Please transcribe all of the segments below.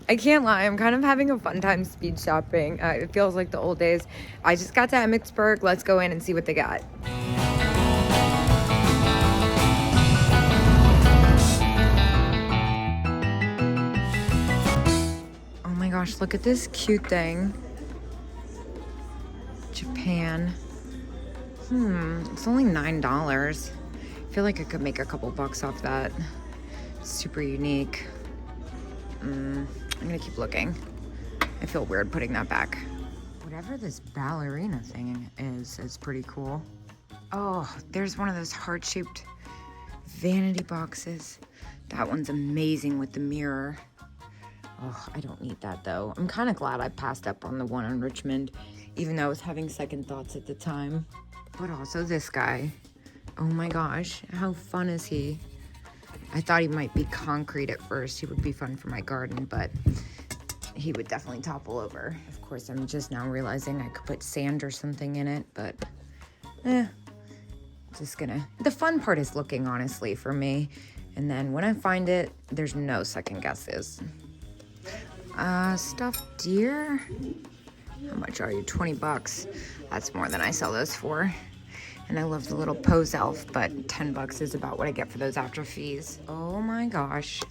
I can't lie, I'm kind of having a fun time speed shopping. It feels like the old days. I just got to Emmitsburg. Let's go in and see what they got. Oh my gosh, look at this cute thing. Japan. It's only $9. I feel like I could make a couple bucks off that. Super unique. I'm gonna keep looking. I feel weird putting that back. Whatever this ballerina thing is pretty cool. Oh, there's one of those heart-shaped vanity boxes. That one's amazing with the mirror. Oh, I don't need that though. I'm kind of glad I passed up on the one in Richmond, even though I was having second thoughts at the time. But also this guy. Oh my gosh, how fun is he? I thought he might be concrete at first. He would be fun for my garden, but he would definitely topple over. Of course, I'm just now realizing I could put sand or something in it, but just gonna... The fun part is looking, honestly, for me. And then when I find it, there's no second guesses. Stuffed deer? How much are you? 20 bucks. That's more than I sell those for. And I love the little pose elf, but 10 bucks is about what I get for those after fees. Oh my gosh.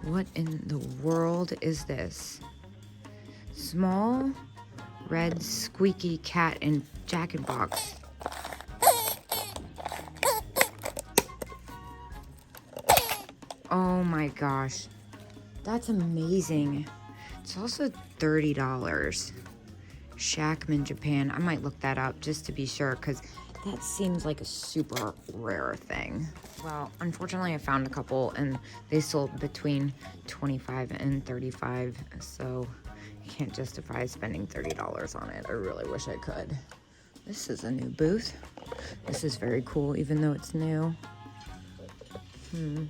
What in the world is this? Small, red, squeaky cat in jacket box. Oh my gosh. That's amazing. It's also $30. Shackman, Japan. I might look that up just to be sure, because that seems like a super rare thing. Well, unfortunately, I found a couple, and they sold between $25 and $35, so I can't justify spending $30 on it. I really wish I could. This is a new booth. This is very cool, even though it's new. I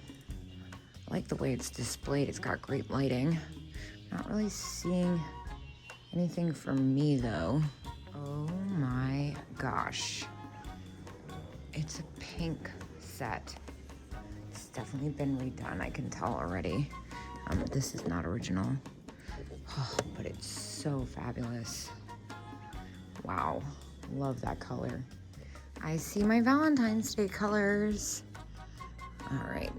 like the way it's displayed. It's got great lighting. Not really seeing anything for me, though. Oh my gosh. It's a pink set. It's definitely been redone, I can tell already. This is not original. Oh, but it's so fabulous. Wow, love that color. I see my Valentine's Day colors. All right.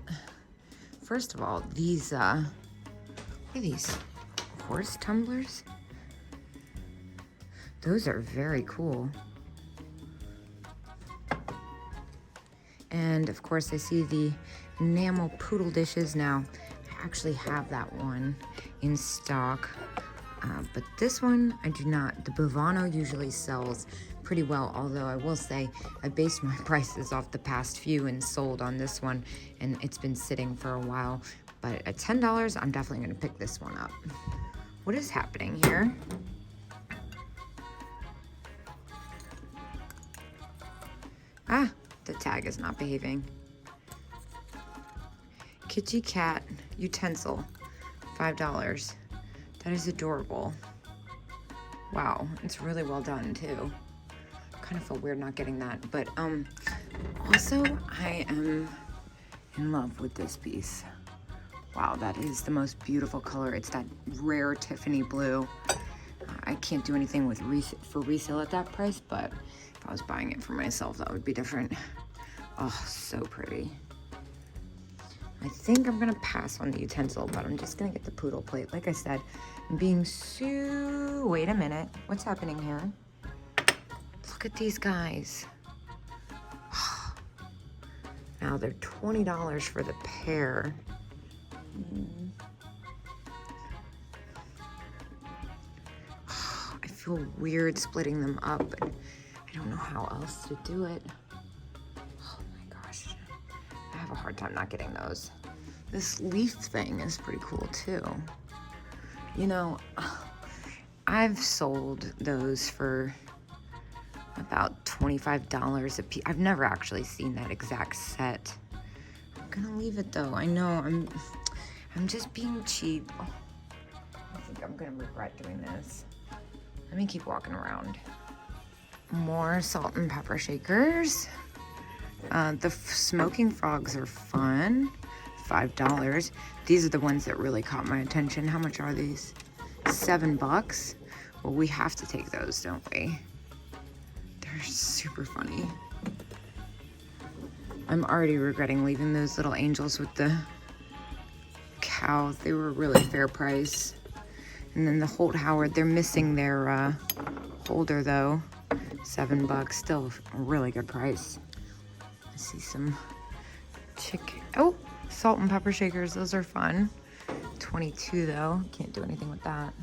First of all, these, what are these? Horse tumblers? Those are very cool. And of course I see the enamel poodle dishes now. I actually have that one in stock, but this one I do not. The Bovano usually sells pretty well, although I will say I based my prices off the past few and sold on this one, and it's been sitting for a while. But at $10, I'm definitely gonna pick this one up. What is happening here? Ah, the tag is not behaving. Kitschy cat utensil, $5. That is adorable. Wow, it's really well done too. Kind of feel weird not getting that, but also I am in love with this piece. Wow, that is the most beautiful color. It's that rare Tiffany blue. I can't do anything with for resale at that price, but if I was buying it for myself, that would be different. Oh, so pretty. I think I'm gonna pass on the utensil, but I'm just gonna get the poodle plate. Like I said, I'm being so... Wait a minute, what's happening here? Look at these guys. Now they're $20 for the pair. I feel weird splitting them up, but I don't know how else to do it. Oh my gosh. I have a hard time not getting those. This leaf thing is pretty cool too. You know, I've sold those for about $25 a piece. I've never actually seen that exact set. I'm gonna leave it though. I know I'm just being cheap. Oh, I think I'm gonna regret doing this. Let me keep walking around. More salt and pepper shakers. The smoking frogs are fun. $5. These are the ones that really caught my attention. How much are these? $7. Well, we have to take those, don't we? They're super funny. I'm already regretting leaving those little angels with the cows. They were really fair price. And then the Holt Howard, they're missing their holder though. $7, still a really good price. I see some chicken. Oh, salt and pepper shakers, those are fun. $22 though, can't do anything with that.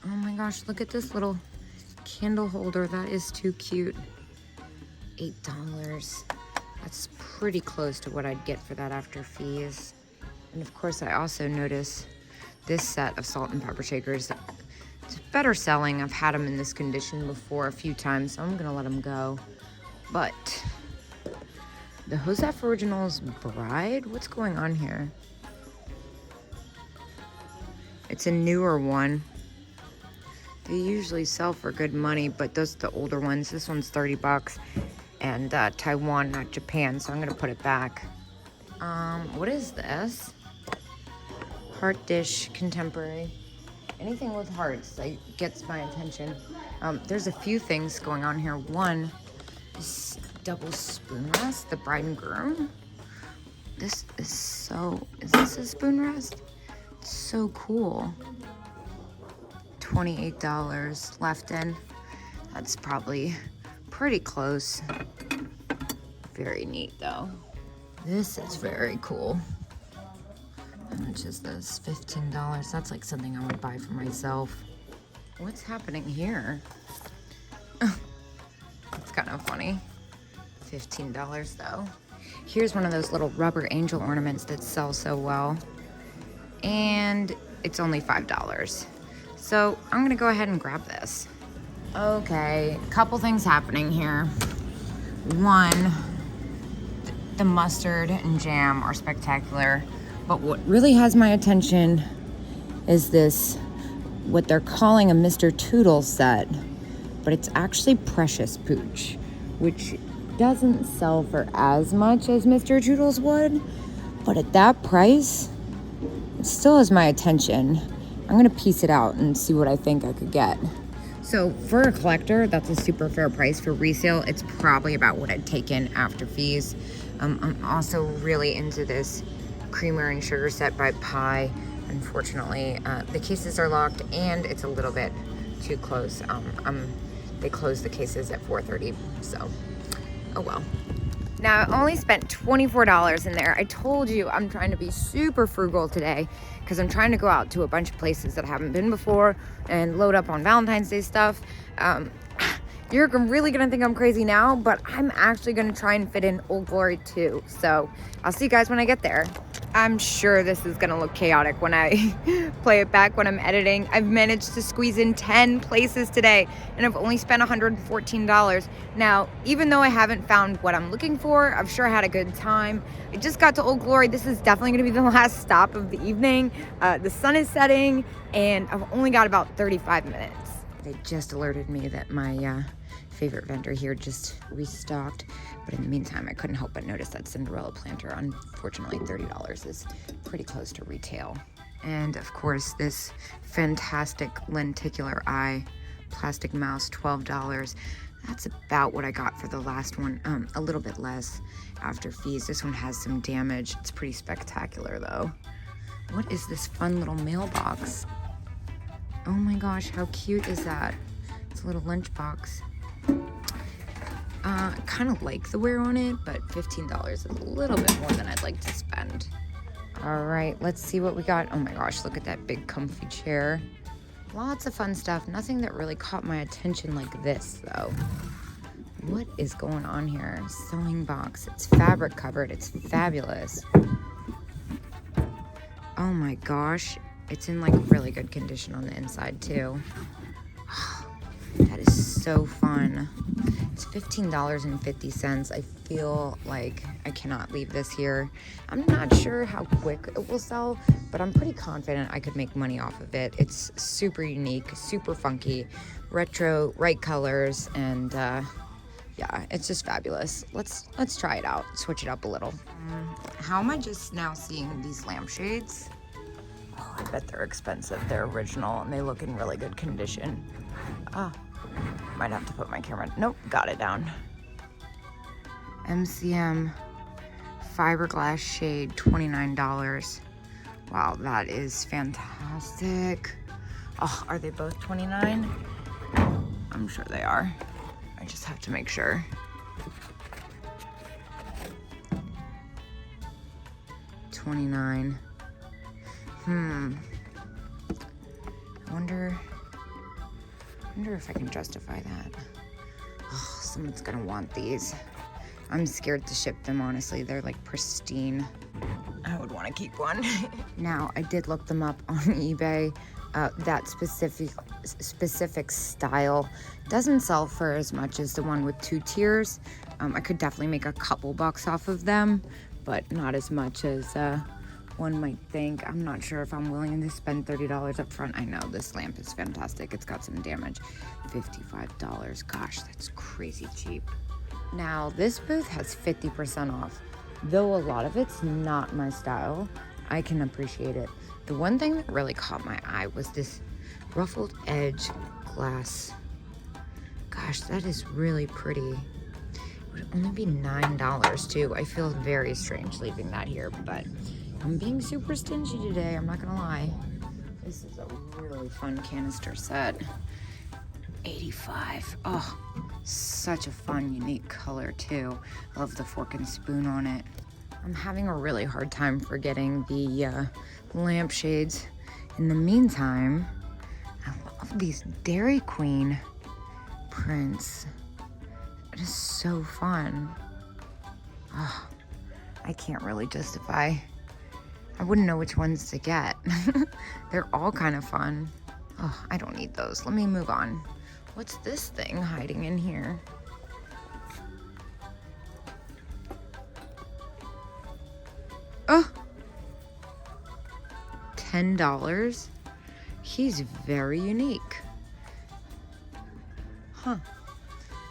Oh my gosh, look at this little candle holder. That is too cute. $8. That's pretty close to what I'd get for that after fees. And of course, I also notice this set of salt and pepper shakers. It's better selling. I've had them in this condition before a few times, so I'm gonna let them go. But the Joseph Originals Bride, what's going on here? It's a newer one. They usually sell for good money, but those are the older ones. This one's $30, and Taiwan, not Japan, so I'm gonna put it back. What is this? Heart dish, contemporary. Anything with hearts like gets my attention. There's a few things going on here. One, this double spoon rest, the bride and groom. This is so, is this a spoon rest? It's so cool. $28 left in. That's probably pretty close. Very neat though. This is very cool. How much is this? $15. That's like something I would buy for myself. What's happening here? It's kind of funny. $15 though. Here's one of those little rubber angel ornaments that sell so well. And it's only $5. So I'm gonna go ahead and grab this. Okay, a couple things happening here. One, the mustard and jam are spectacular, but what really has my attention is this, what they're calling a Mr. Toodle set, but it's actually Precious Pooch, which doesn't sell for as much as Mr. Toodles would, but at that price, it still has my attention. I'm gonna piece it out and see what I think I could get. So for a collector, that's a super fair price. For resale, it's probably about what I'd take in after fees. I'm also really into this creamer and sugar set by Pie. Unfortunately, the cases are locked and it's a little bit too close. They close the cases at 4:30, so oh well. Now, I only spent $24 in there. I told you I'm trying to be super frugal today because I'm trying to go out to a bunch of places that I haven't been before and load up on Valentine's Day stuff. You're really gonna think I'm crazy now, but I'm actually gonna try and fit in Old Glory too. So I'll see you guys when I get there. I'm sure this is gonna look chaotic when I play it back when I'm editing. I've managed to squeeze in 10 places today and I've only spent $114. Now, even though I haven't found what I'm looking for, I've sure had a good time. I just got to Old Glory. This is definitely gonna be the last stop of the evening. The sun is setting and I've only got about 35 minutes. They just alerted me that my favorite vendor here just restocked, but in the meantime I couldn't help but notice that Cinderella planter. Unfortunately, $30 is pretty close to retail. And of course, this fantastic lenticular eye plastic mouse, $12. That's about what I got for the last one, a little bit less after fees. This one has some damage. It's pretty spectacular though. What is this fun little mailbox? Oh my gosh, how cute is that? It's a little lunchbox. Kind of like the wear on it, but $15 is a little bit more than I'd like to spend. All right, let's see what we got. Oh my gosh, look at that big comfy chair. Lots of fun stuff. Nothing that really caught my attention like this though. What is going on here? Sewing box. It's fabric covered. It's fabulous. Oh my gosh. It's in like really good condition on the inside too. That is so fun. It's $15.50. I feel like I cannot leave this here. I'm not sure how quick it will sell, but I'm pretty confident I could make money off of it. It's super unique, super funky, retro, right colors, and Yeah, it's just fabulous. Let's try it out, switch it up a little. How am I just now seeing these lampshades? Oh, I bet they're expensive. They're original and they look in really good condition. Might have to put my camera, nope, got it down. MCM fiberglass shade, $29. Wow, that is fantastic. Oh, are they both $29? I'm sure they are. I just have to make sure. $29. I wonder if I can justify that. Oh, someone's gonna want these. I'm scared to ship them, honestly. They're like pristine. I would want to keep one. Now, I did look them up on eBay. That specific style doesn't sell for as much as the one with 2 tiers. I could definitely make a couple bucks off of them, but not as much as one might think. I'm not sure if I'm willing to spend $30 up front. I know this lamp is fantastic. It's got some damage. $55. Gosh, that's crazy cheap. Now, this booth has 50% off. Though a lot of it's not my style, I can appreciate it. The one thing that really caught my eye was this ruffled edge glass. Gosh, that is really pretty. It would only be $9 too. I feel very strange leaving that here, but I'm being super stingy today, I'm not gonna lie. This is a really fun canister set. $85. Oh, such a fun, unique color too. I love the fork and spoon on it. I'm having a really hard time forgetting the lampshades. In the meantime, I love these Dairy Queen prints. It is so fun. Oh, I can't really justify. I wouldn't know which ones to get. They're all kind of fun. Oh, I don't need those. Let me move on. What's this thing hiding in here? Oh, $10. He's very unique. Huh.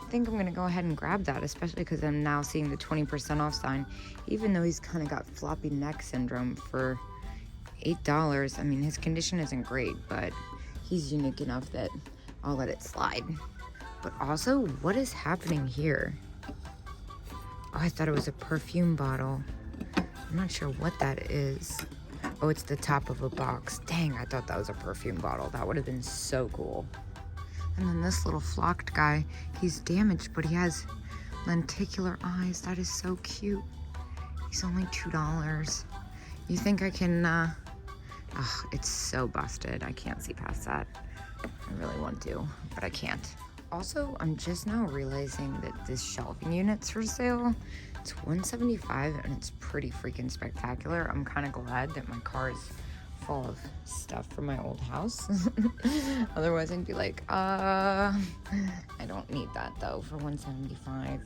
I think I'm gonna go ahead and grab that, especially because I'm now seeing the 20% off sign. Even though he's kind of got floppy neck syndrome for $8. I mean, his condition isn't great, but he's unique enough that I'll let it slide. But also, what is happening here? Oh, I thought it was a perfume bottle. I'm not sure what that is. Oh, it's the top of a box. Dang, I thought that was a perfume bottle. That would have been so cool. And then this little flocked guy, he's damaged, but he has lenticular eyes. That is so cute. He's only $2. You think I can, oh, it's so busted. I can't see past that. I really want to, but I can't. Also, I'm just now realizing that this shelving unit's for sale. It's $175 and it's pretty freaking spectacular. I'm kind of glad that my car is full of stuff from my old house. Otherwise, I'd be like, I don't need that though for $175.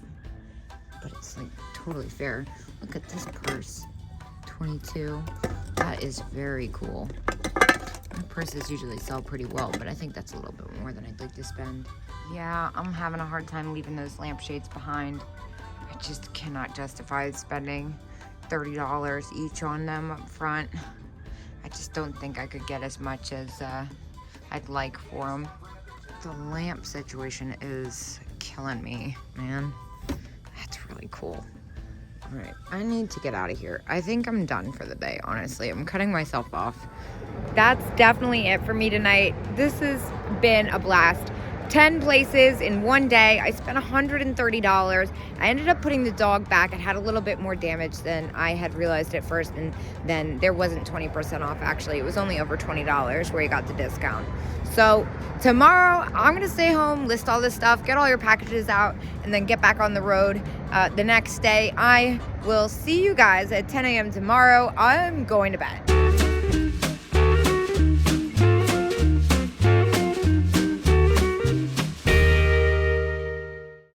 But it's like totally fair. Look at this purse, $22. That is very cool. My purses usually sell pretty well, but I think that's a little bit more than I'd like to spend. Yeah, I'm having a hard time leaving those lampshades behind. I just cannot justify spending $30 each on them up front. I just don't think I could get as much as I'd like for them. The lamp situation is killing me, man. That's really cool. All right, I need to get out of here. I think I'm done for the day, honestly. I'm cutting myself off. That's definitely it for me tonight. This has been a blast. 10 places in one day. I spent $130. I ended up putting the dog back. It had a little bit more damage than I had realized at first, and then there wasn't 20% off actually. It was only over $20 where you got the discount. So tomorrow I'm gonna stay home, list all this stuff, get all your packages out, and then get back on the road the next day. I will see you guys at 10 a.m. tomorrow. I'm going to bed.